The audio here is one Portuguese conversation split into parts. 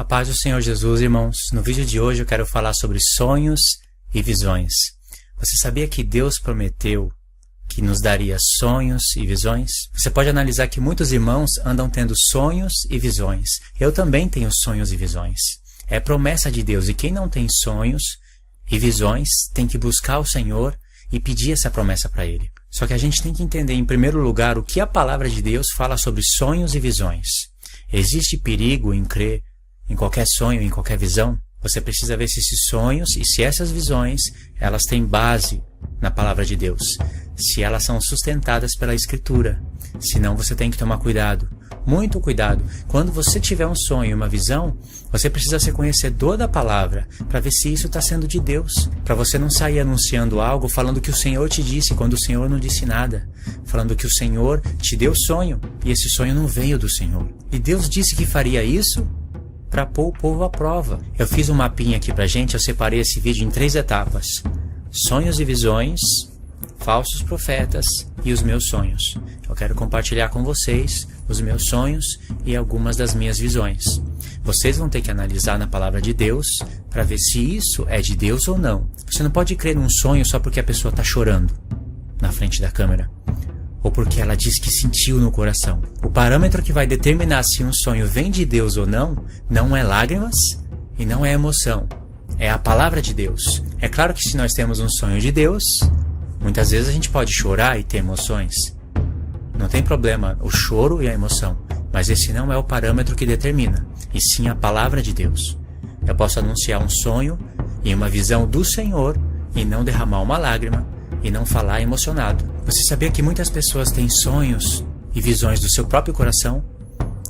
paz do Senhor Jesus, irmãos. No vídeo de hoje eu quero falar sobre sonhos e visões. Você sabia que Deus prometeu que nos daria sonhos e visões? Você pode analisar que muitos irmãos andam tendo sonhos e visões. Eu também tenho sonhos e visões. É promessa de Deus, e quem não tem sonhos e visões tem que buscar o Senhor e pedir essa promessa para Ele. Só que a gente tem que entender, em primeiro lugar, o que a palavra de Deus fala sobre sonhos e visões. Existe perigo em crer em qualquer sonho, em qualquer visão? Você precisa ver se esses sonhos e se essas visões, elas têm base na palavra de Deus. Se elas são sustentadas pela Escritura. Senão você tem que tomar cuidado. Muito cuidado. Quando você tiver um sonho e uma visão, você precisa ser conhecedor da palavra para ver se isso está sendo de Deus. Para você não sair anunciando algo falando que o Senhor te disse quando o Senhor não disse nada. Falando que o Senhor te deu sonho e esse sonho não veio do Senhor. E Deus disse que faria isso para pôr o povo à prova. Eu fiz um mapinha aqui pra gente, eu separei esse vídeo em 3 etapas. Sonhos e visões, falsos profetas e os meus sonhos. Eu quero compartilhar com vocês os meus sonhos e algumas das minhas visões. Vocês vão ter que analisar na palavra de Deus para ver se isso é de Deus ou não. Você não pode crer num sonho só porque a pessoa está chorando na frente da câmera, ou porque ela diz que sentiu no coração. O parâmetro que vai determinar se um sonho vem de Deus ou não, não é lágrimas e não é emoção. É a palavra de Deus. É claro que se nós temos um sonho de Deus, muitas vezes a gente pode chorar e ter emoções. Não tem problema o choro e a emoção, mas esse não é o parâmetro que determina, e sim a palavra de Deus. Eu posso anunciar um sonho e uma visão do Senhor e não derramar uma lágrima e não falar emocionado. Você sabia que muitas pessoas têm sonhos e visões do seu próprio coração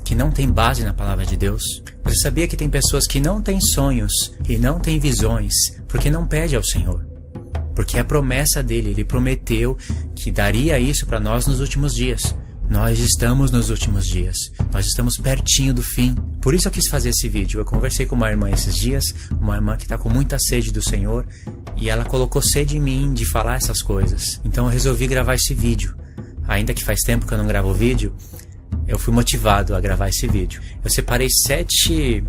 que não têm base na palavra de Deus? Você sabia que tem pessoas que não têm sonhos e não têm visões porque não pedem ao Senhor? Porque é a promessa dele, ele prometeu que daria isso para nós nos últimos dias. Nós estamos nos últimos dias, nós estamos pertinho do fim. Por isso eu quis fazer esse vídeo. Eu conversei com uma irmã esses dias, uma irmã que está com muita sede do Senhor, e ela colocou sede em mim de falar essas coisas. Então eu resolvi gravar esse vídeo. Ainda que faz tempo que eu não gravo vídeo, eu fui motivado a gravar esse vídeo. Eu separei 7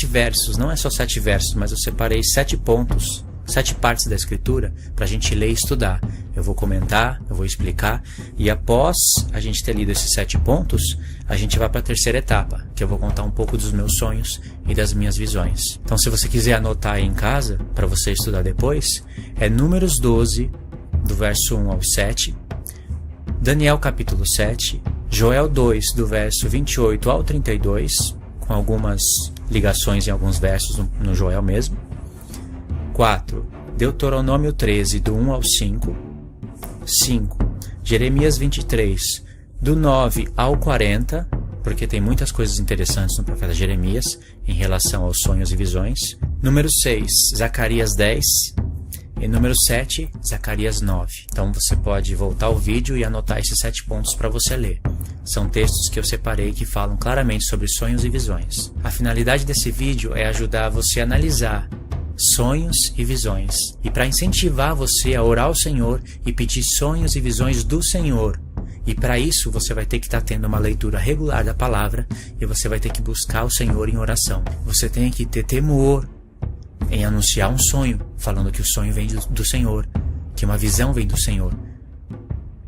versos, não é só 7 versos, mas eu separei 7 pontos, 7 partes da Escritura para a gente ler e estudar. Eu vou comentar, eu vou explicar, e após a gente ter lido esses 7 pontos, a gente vai para a terceira etapa, que eu vou contar um pouco dos meus sonhos e das minhas visões. Então, se você quiser anotar aí em casa, para você estudar depois, é Números 12, do verso 1 ao 7, Daniel capítulo 7, Joel 2, do verso 28 ao 32, com algumas ligações em alguns versos no Joel mesmo. 4. Deuteronômio 13, do 1 ao 5. 5. Jeremias 23, do 9 ao 40, porque tem muitas coisas interessantes no profeta Jeremias em relação aos sonhos e visões. Número 6, Zacarias 10. E número 7, Zacarias 9. Então você pode voltar ao vídeo e anotar esses 7 pontos para você ler. São textos que eu separei que falam claramente sobre sonhos e visões. A finalidade desse vídeo é ajudar você a analisar sonhos e visões, e para incentivar você a orar ao Senhor e pedir sonhos e visões do Senhor. E para isso você vai ter que estar tendo uma leitura regular da palavra, e você vai ter que buscar o Senhor em oração. Você tem que ter temor em anunciar um sonho, falando que o sonho vem do Senhor, que uma visão vem do Senhor.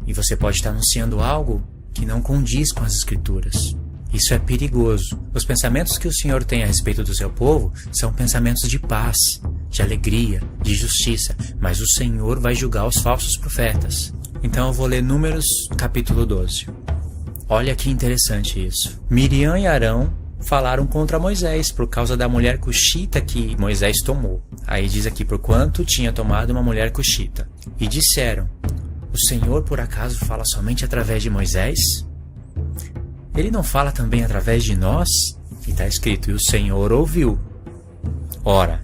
E você pode estar anunciando algo que não condiz com as Escrituras. Isso é perigoso. Os pensamentos que o Senhor tem a respeito do seu povo são pensamentos de paz, de alegria, de justiça, mas o Senhor vai julgar os falsos profetas. Então eu vou ler Números capítulo 12. Olha que interessante isso. Miriam e Arão falaram contra Moisés por causa da mulher cuxita que Moisés tomou. Aí diz aqui, porquanto tinha tomado uma mulher cuxita. E disseram, o Senhor por acaso fala somente através de Moisés? Ele não fala também através de nós? E está escrito, e o Senhor ouviu. Ora,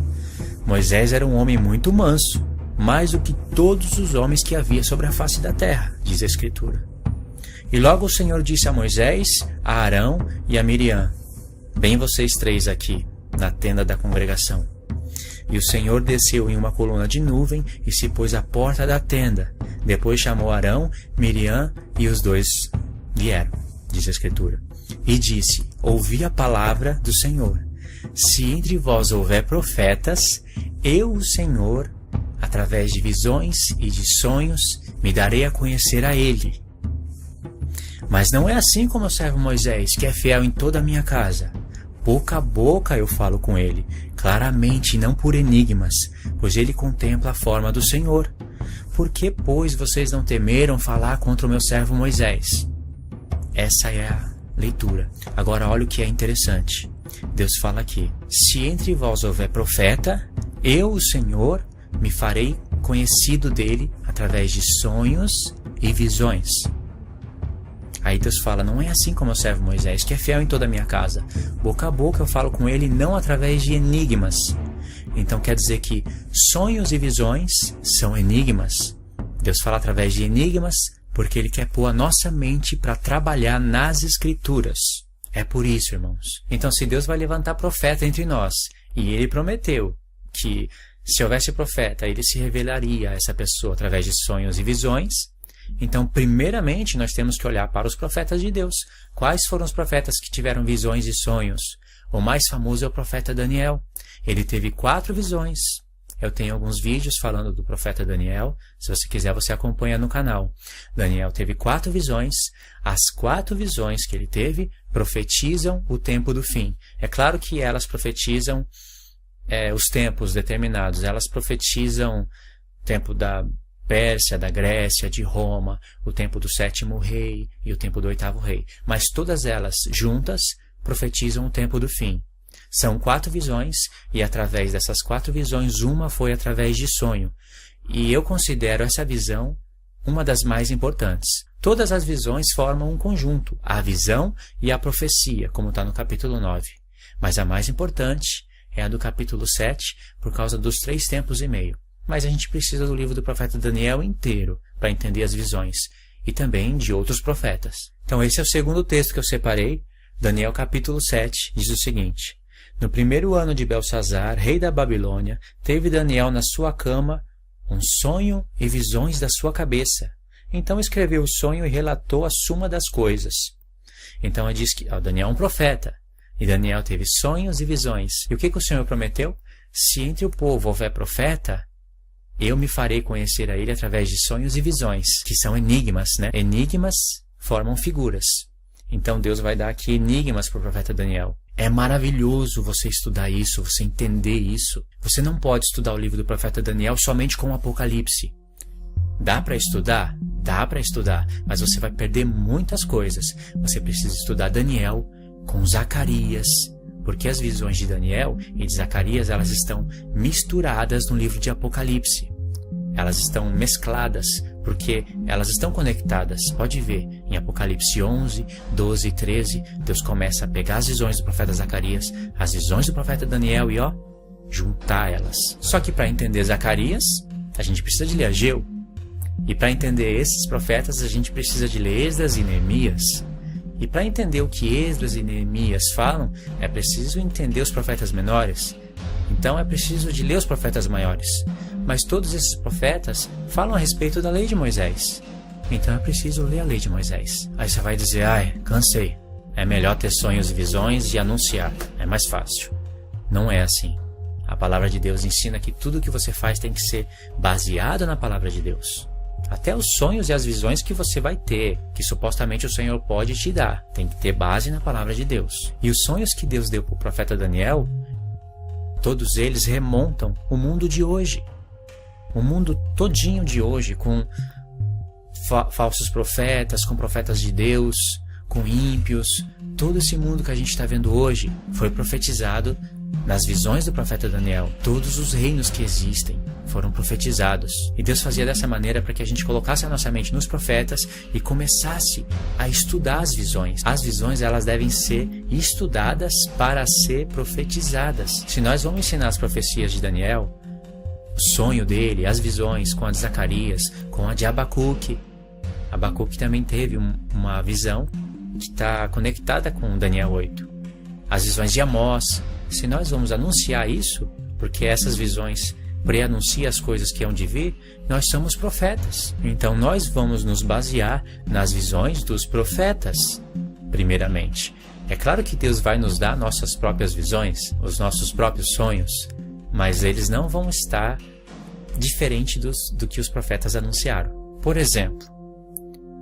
Moisés era um homem muito manso, mais do que todos os homens que havia sobre a face da terra, diz a Escritura. E logo o Senhor disse a Moisés, a Arão e a Miriam, bem vocês 3 aqui, na tenda da congregação. E o Senhor desceu em uma coluna de nuvem e se pôs à porta da tenda. Depois chamou Arão, Miriam e os 2 vieram, diz a Escritura. e disse: ouvi a palavra do Senhor. Se entre vós houver profetas, eu, o Senhor, através de visões e de sonhos, me darei a conhecer a ele. Mas não é assim como o servo Moisés, que é fiel em toda a minha casa. Boca a boca eu falo com ele, claramente, não por enigmas, pois ele contempla a forma do Senhor. Por que, pois, vocês não temeram falar contra o meu servo Moisés? Essa é a leitura. Agora olha o que é interessante. Deus fala aqui: se entre vós houver profeta, eu, o Senhor, me farei conhecido dele através de sonhos e visões. Aí Deus fala: não é assim como o servo Moisés, que é fiel em toda a minha casa. Boca a boca eu falo com ele, não através de enigmas. Então quer dizer que sonhos e visões são enigmas. Deus fala através de enigmas porque Ele quer pôr a nossa mente para trabalhar nas Escrituras. É por isso, irmãos. Então, se Deus vai levantar profeta entre nós, e Ele prometeu que se houvesse profeta, Ele se revelaria a essa pessoa através de sonhos e visões, então, primeiramente, nós temos que olhar para os profetas de Deus. Quais foram os profetas que tiveram visões e sonhos? O mais famoso é o profeta Daniel. Ele teve 4 visões. Eu tenho alguns vídeos falando do profeta Daniel. Se você quiser, você acompanha no canal. Daniel teve 4 visões. As 4 visões que ele teve profetizam o tempo do fim. É claro que elas profetizam os tempos determinados. Elas profetizam o tempo da Pérsia, da Grécia, de Roma, o tempo do 7º rei e o tempo do 8º rei. Mas todas elas juntas profetizam o tempo do fim. São 4 visões e através dessas 4 visões, uma foi através de sonho. E eu considero essa visão uma das mais importantes. Todas as visões formam um conjunto, a visão e a profecia, como está no capítulo 9. Mas a mais importante é a do capítulo 7, por causa dos 3 tempos e meio. Mas a gente precisa do livro do profeta Daniel inteiro para entender as visões, e também de outros profetas. Então esse é o segundo texto que eu separei. Daniel capítulo 7 diz o seguinte: no 1º ano de Belsazar, rei da Babilônia, teve Daniel na sua cama um sonho e visões da sua cabeça. Então escreveu o sonho e relatou a suma das coisas. Então diz que Daniel é um profeta, e Daniel teve sonhos e visões. E o que o Senhor prometeu? Se entre o povo houver profeta, eu me farei conhecer a ele através de sonhos e visões, que são enigmas, né? Enigmas formam figuras. Então Deus vai dar aqui enigmas para o profeta Daniel. É maravilhoso você estudar isso, você entender isso. Você não pode estudar o livro do profeta Daniel somente com o Apocalipse. Dá para estudar? Dá para estudar, mas você vai perder muitas coisas. Você precisa estudar Daniel com Zacarias, porque as visões de Daniel e de Zacarias, elas estão misturadas no livro de Apocalipse. Elas estão mescladas, porque elas estão conectadas. Pode ver, em Apocalipse 11, 12 e 13, Deus começa a pegar as visões do profeta Zacarias, as visões do profeta Daniel e juntar elas. Só que para entender Zacarias, a gente precisa de ler Ageu. E para entender esses profetas, a gente precisa de ler Esdras e Neemias. E para entender o que Esdras e Neemias falam, é preciso entender os profetas menores. Então é preciso de ler os profetas maiores. Mas todos esses profetas falam a respeito da lei de Moisés. Então é preciso ler a lei de Moisés. Aí você vai dizer: cansei. É melhor ter sonhos e visões e anunciar. É mais fácil. Não é assim. A palavra de Deus ensina que tudo que você faz tem que ser baseado na palavra de Deus. Até os sonhos e as visões que você vai ter, que supostamente o Senhor pode te dar, tem que ter base na palavra de Deus. E os sonhos que Deus deu para o profeta Daniel, todos eles remontam o mundo de hoje. O mundo todinho de hoje, com falsos profetas, com profetas de Deus, com ímpios. Todo esse mundo que a gente está vendo hoje foi profetizado nas visões do profeta Daniel. Todos os reinos que existem foram profetizados. E Deus fazia dessa maneira para que a gente colocasse a nossa mente nos profetas e começasse a estudar as visões. As visões, elas devem ser estudadas para ser profetizadas. Se nós vamos ensinar as profecias de Daniel, o sonho dele, as visões, com a de Zacarias, com a de Abacuque. Abacuque também teve uma visão que está conectada com Daniel 8. As visões de Amós. Se nós vamos anunciar isso, porque essas visões preanunciam as coisas que hão de vir, nós somos profetas. Então nós vamos nos basear nas visões dos profetas. primeiramente. É claro que Deus vai nos dar nossas próprias visões, os nossos próprios sonhos, mas eles não vão estar diferente do que os profetas anunciaram. Por exemplo,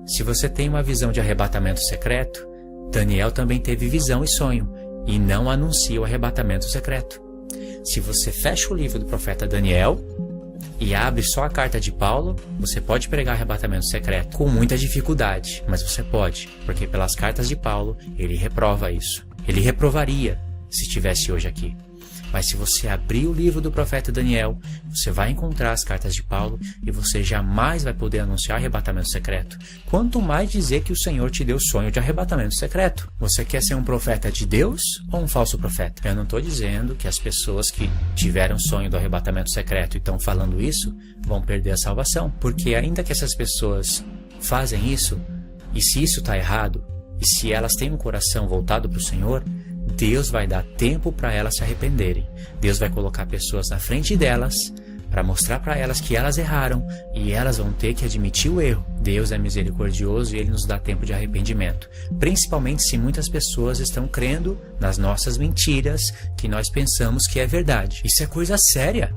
se você tem uma visão de arrebatamento secreto, Daniel também teve visão e sonho, e não anuncia o arrebatamento secreto. Se você fecha o livro do profeta Daniel e abre só a carta de Paulo, você pode pregar arrebatamento secreto com muita dificuldade, mas você pode, porque pelas cartas de Paulo ele reprova isso. Ele reprovaria se estivesse hoje aqui. Mas se você abrir o livro do profeta Daniel, você vai encontrar as cartas de Paulo e você jamais vai poder anunciar arrebatamento secreto. Quanto mais dizer que o Senhor te deu sonho de arrebatamento secreto. Você quer ser um profeta de Deus ou um falso profeta? Eu não estou dizendo que as pessoas que tiveram sonho do arrebatamento secreto e estão falando isso vão perder a salvação. Porque ainda que essas pessoas fazem isso, e se isso está errado, e se elas têm um coração voltado para o Senhor, Deus vai dar tempo para elas se arrependerem. Deus vai colocar pessoas na frente delas para mostrar para elas que elas erraram e elas vão ter que admitir o erro. Deus é misericordioso e Ele nos dá tempo de arrependimento. Principalmente se muitas pessoas estão crendo nas nossas mentiras que nós pensamos que é verdade. Isso é coisa séria.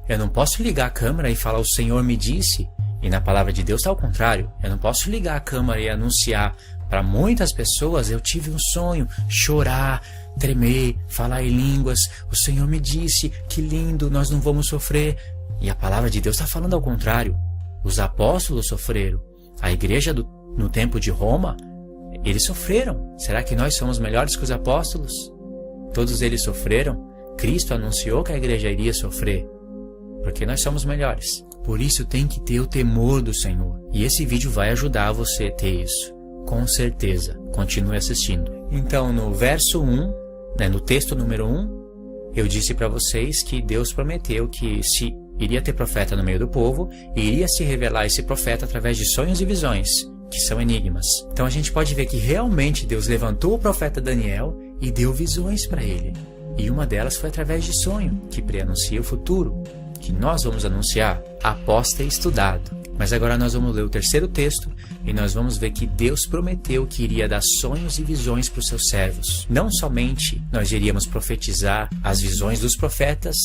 Eu não posso ligar a câmera e falar o Senhor me disse. E na palavra de Deus está ao contrário. Eu não posso ligar a câmera e anunciar para muitas pessoas, eu tive um sonho, chorar, tremer, falar em línguas, o Senhor me disse, que lindo, nós não vamos sofrer. E a palavra de Deus está falando ao contrário. Os apóstolos sofreram. A igreja no tempo de Roma, eles sofreram. Será que nós somos melhores que os apóstolos? Todos eles sofreram. Cristo anunciou que a igreja iria sofrer, porque nós somos melhores. Por isso tem que ter o temor do Senhor. E esse vídeo vai ajudar você a ter isso. Com certeza. Continue assistindo. Então, no verso 1, no texto número 1, eu disse para vocês que Deus prometeu que se iria ter profeta no meio do povo e iria se revelar esse profeta através de sonhos e visões, que são enigmas. Então a gente pode ver que realmente Deus levantou o profeta Daniel e deu visões para ele. E uma delas foi através de sonho, que preanuncia o futuro, que nós vamos anunciar após ter estudado. Mas agora nós vamos ler o terceiro texto e nós vamos ver que Deus prometeu que iria dar sonhos e visões para os seus servos. Não somente nós iríamos profetizar as visões dos profetas,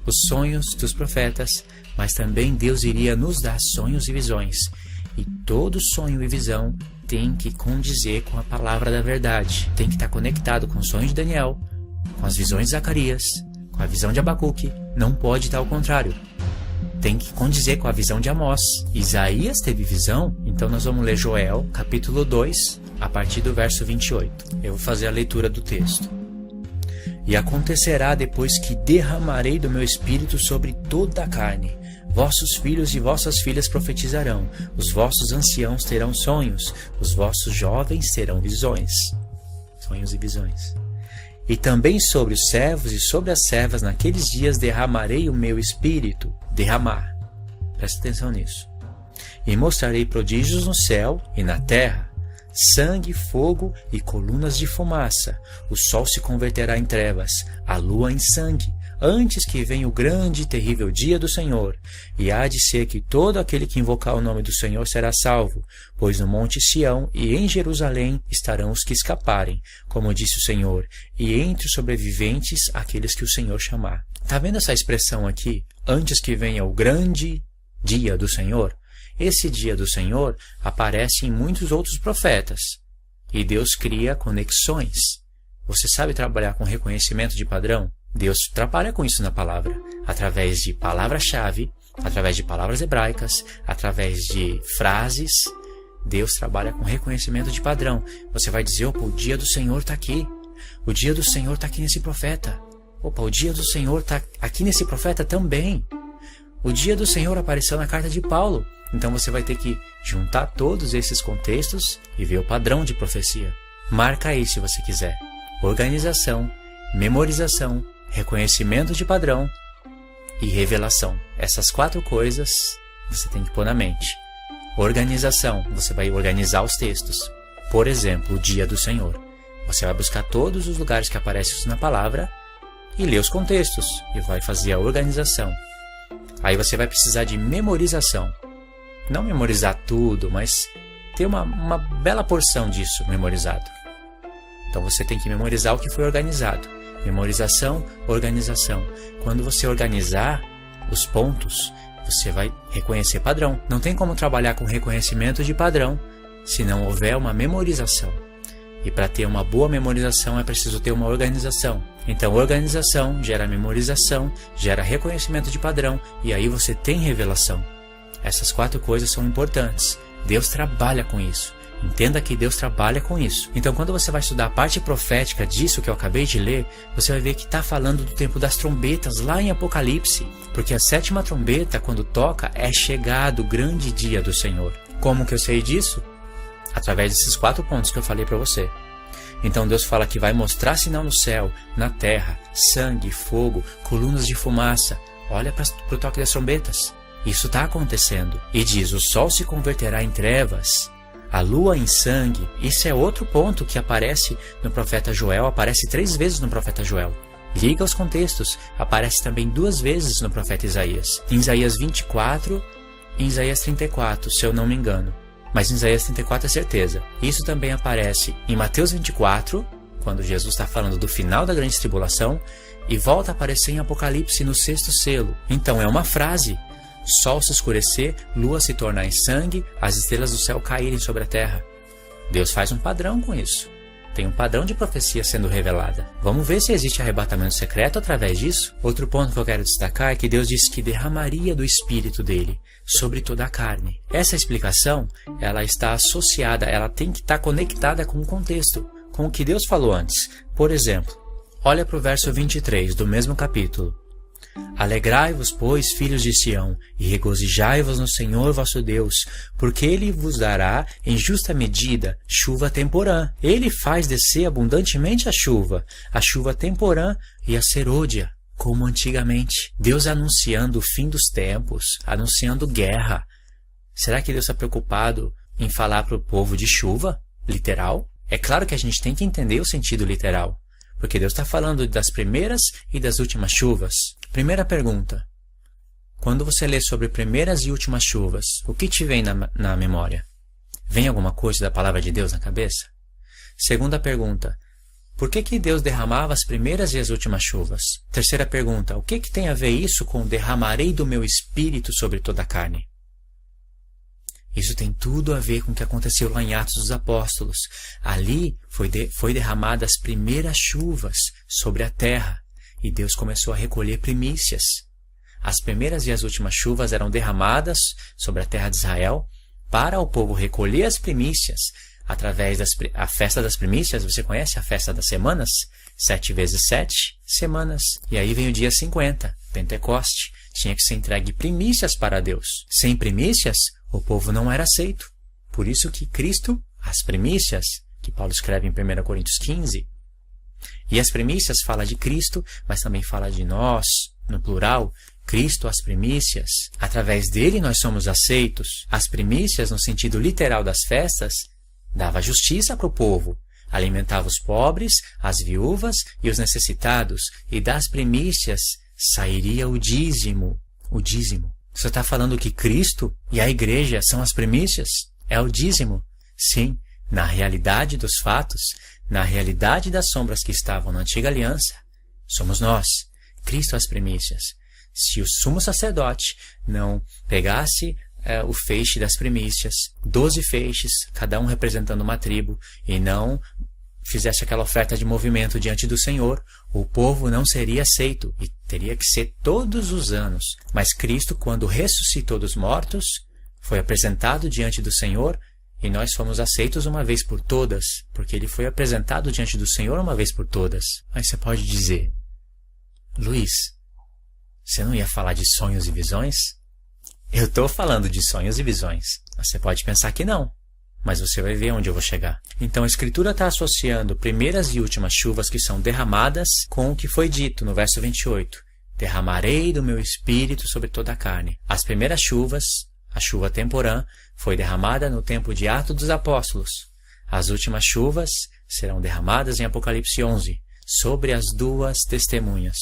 os sonhos dos profetas, mas também Deus iria nos dar sonhos e visões. E todo sonho e visão tem que condizer com a palavra da verdade. Tem que estar conectado com o sonho de Daniel, com as visões de Zacarias, com a visão de Abacuque. Não pode estar ao contrário. Tem que condizer com a visão de Amós. Isaías teve visão, então nós vamos ler Joel, capítulo 2, a partir do verso 28. Eu vou fazer a leitura do texto. E acontecerá depois que derramarei do meu espírito sobre toda a carne. Vossos filhos e vossas filhas profetizarão, os vossos anciãos terão sonhos, os vossos jovens terão visões. Sonhos e visões. E também sobre os servos e sobre as servas naqueles dias derramarei o meu espírito. Derramar. Presta atenção nisso. E mostrarei prodígios no céu e na terra, sangue, fogo e colunas de fumaça. O sol se converterá em trevas, a lua em sangue, antes que venha o grande e terrível dia do Senhor. E há de ser que todo aquele que invocar o nome do Senhor será salvo, pois no monte Sião e em Jerusalém estarão os que escaparem, como disse o Senhor, e entre os sobreviventes aqueles que o Senhor chamar. Está vendo essa expressão aqui? Antes que venha o grande dia do Senhor. Esse dia do Senhor aparece em muitos outros profetas. E Deus cria conexões. Você sabe trabalhar com reconhecimento de padrão? Deus trabalha com isso na palavra. Através de palavra-chave, através de palavras hebraicas, através de frases. Deus trabalha com reconhecimento de padrão. Você vai dizer, opa, o dia do Senhor está aqui. O dia do Senhor está aqui nesse profeta. Opa, o dia do Senhor está aqui nesse profeta também. O dia do Senhor apareceu na carta de Paulo. Então você vai ter que juntar todos esses contextos e ver o padrão de profecia. Marca aí se você quiser. Organização, memorização, reconhecimento de padrão e revelação. Essas 4 coisas você tem que pôr na mente. Organização, você vai organizar os textos. Por exemplo, o dia do Senhor. Você vai buscar todos os lugares que aparecem isso na palavra e ler os contextos, e vai fazer a organização. Aí você vai precisar de memorização. Não memorizar tudo, mas ter uma bela porção disso memorizado. Então você tem que memorizar o que foi organizado. Memorização, organização. Quando você organizar os pontos, você vai reconhecer padrão. Não tem como trabalhar com reconhecimento de padrão se não houver uma memorização. E para ter uma boa memorização é preciso ter uma organização. Então organização gera memorização, gera reconhecimento de padrão e aí você tem revelação. Essas 4 coisas são importantes. Deus trabalha com isso. Entenda que Deus trabalha com isso. Então quando você vai estudar a parte profética disso que eu acabei de ler, você vai ver que está falando do tempo das trombetas lá em Apocalipse. Porque a 7ª trombeta, quando toca, é chegado o grande dia do Senhor. Como que eu sei disso? Através desses 4 pontos que eu falei para você. Então Deus fala que vai mostrar sinal no céu, na terra, sangue, fogo, colunas de fumaça. Olha para o toque das trombetas. Isso está acontecendo. E diz, o sol se converterá em trevas, a lua em sangue. Isso é outro ponto que aparece no profeta Joel, aparece 3 vezes no profeta Joel. Liga os contextos, aparece também 2 vezes no profeta Isaías. Em Isaías 24 e em Isaías 34, se eu não me engano. Mas em Isaías 34 é certeza. Isso também aparece em Mateus 24, quando Jesus está falando do final da grande tribulação, e volta a aparecer em Apocalipse no 6º selo. Então é uma frase. Sol se escurecer, lua se tornar em sangue, as estrelas do céu caírem sobre a terra. Deus faz um padrão com isso. Tem um padrão de profecia sendo revelada. Vamos ver se existe arrebatamento secreto através disso? Outro ponto que eu quero destacar é que Deus disse que derramaria do Espírito dele sobre toda a carne. Essa explicação, ela está associada, ela tem que estar conectada com o contexto, com o que Deus falou antes. Por exemplo, olha para o verso 23 do mesmo capítulo. Alegrai-vos, pois, filhos de Sião, e regozijai-vos no Senhor vosso Deus, porque Ele vos dará, em justa medida, chuva temporã. Ele faz descer abundantemente a chuva temporã e a serôdia, como antigamente. Deus anunciando o fim dos tempos, anunciando guerra. Será que Deus está preocupado em falar para o povo de chuva? Literal? É claro que a gente tem que entender o sentido literal. Porque Deus está falando das primeiras e das últimas chuvas. Primeira pergunta. Quando você lê sobre primeiras e últimas chuvas, o que te vem na memória? Vem alguma coisa da palavra de Deus na cabeça? Segunda pergunta. Por que Deus derramava as primeiras e as últimas chuvas? Terceira pergunta. O que tem a ver isso com derramarei do meu espírito sobre toda a carne? Isso tem tudo a ver com o que aconteceu lá em Atos dos Apóstolos. Ali foi derramada as primeiras chuvas sobre a terra e Deus começou a recolher primícias. As primeiras e as últimas chuvas eram derramadas sobre a terra de Israel para o povo recolher as primícias através da festa das primícias. Você conhece a festa das semanas? 7 vezes 7 semanas. E aí vem o dia 50, Pentecoste. Tinha que ser entregue primícias para Deus. Sem primícias, o povo não era aceito. Por isso que Cristo, as primícias, que Paulo escreve em 1 Coríntios 15, e as primícias fala de Cristo, mas também fala de nós, no plural, Cristo, as primícias. Através dele nós somos aceitos. As primícias, no sentido literal das festas, dava justiça para o povo, alimentava os pobres, as viúvas e os necessitados, e das primícias sairia o dízimo. O dízimo. Você está falando que Cristo e a igreja são as primícias? É o dízimo? Sim, na realidade dos fatos, na realidade das sombras que estavam na antiga aliança, somos nós, Cristo as primícias. Se o sumo sacerdote não pegasse o feixe das primícias, 12 feixes, cada um representando uma tribo, e não fizesse aquela oferta de movimento diante do Senhor, o povo não seria aceito e teria que ser todos os anos. Mas Cristo, quando ressuscitou dos mortos, foi apresentado diante do Senhor e nós fomos aceitos uma vez por todas, porque ele foi apresentado diante do Senhor uma vez por todas. Aí você pode dizer, Luiz, você não ia falar de sonhos e visões? Eu estou falando de sonhos e visões. Você pode pensar que não. Mas você vai ver onde eu vou chegar. Então a Escritura está associando primeiras e últimas chuvas que são derramadas com o que foi dito no verso 28. Derramarei do meu espírito sobre toda a carne. As primeiras chuvas, a chuva temporã, foi derramada no tempo de Atos dos Apóstolos. As últimas chuvas serão derramadas em Apocalipse 11, sobre as 2 testemunhas.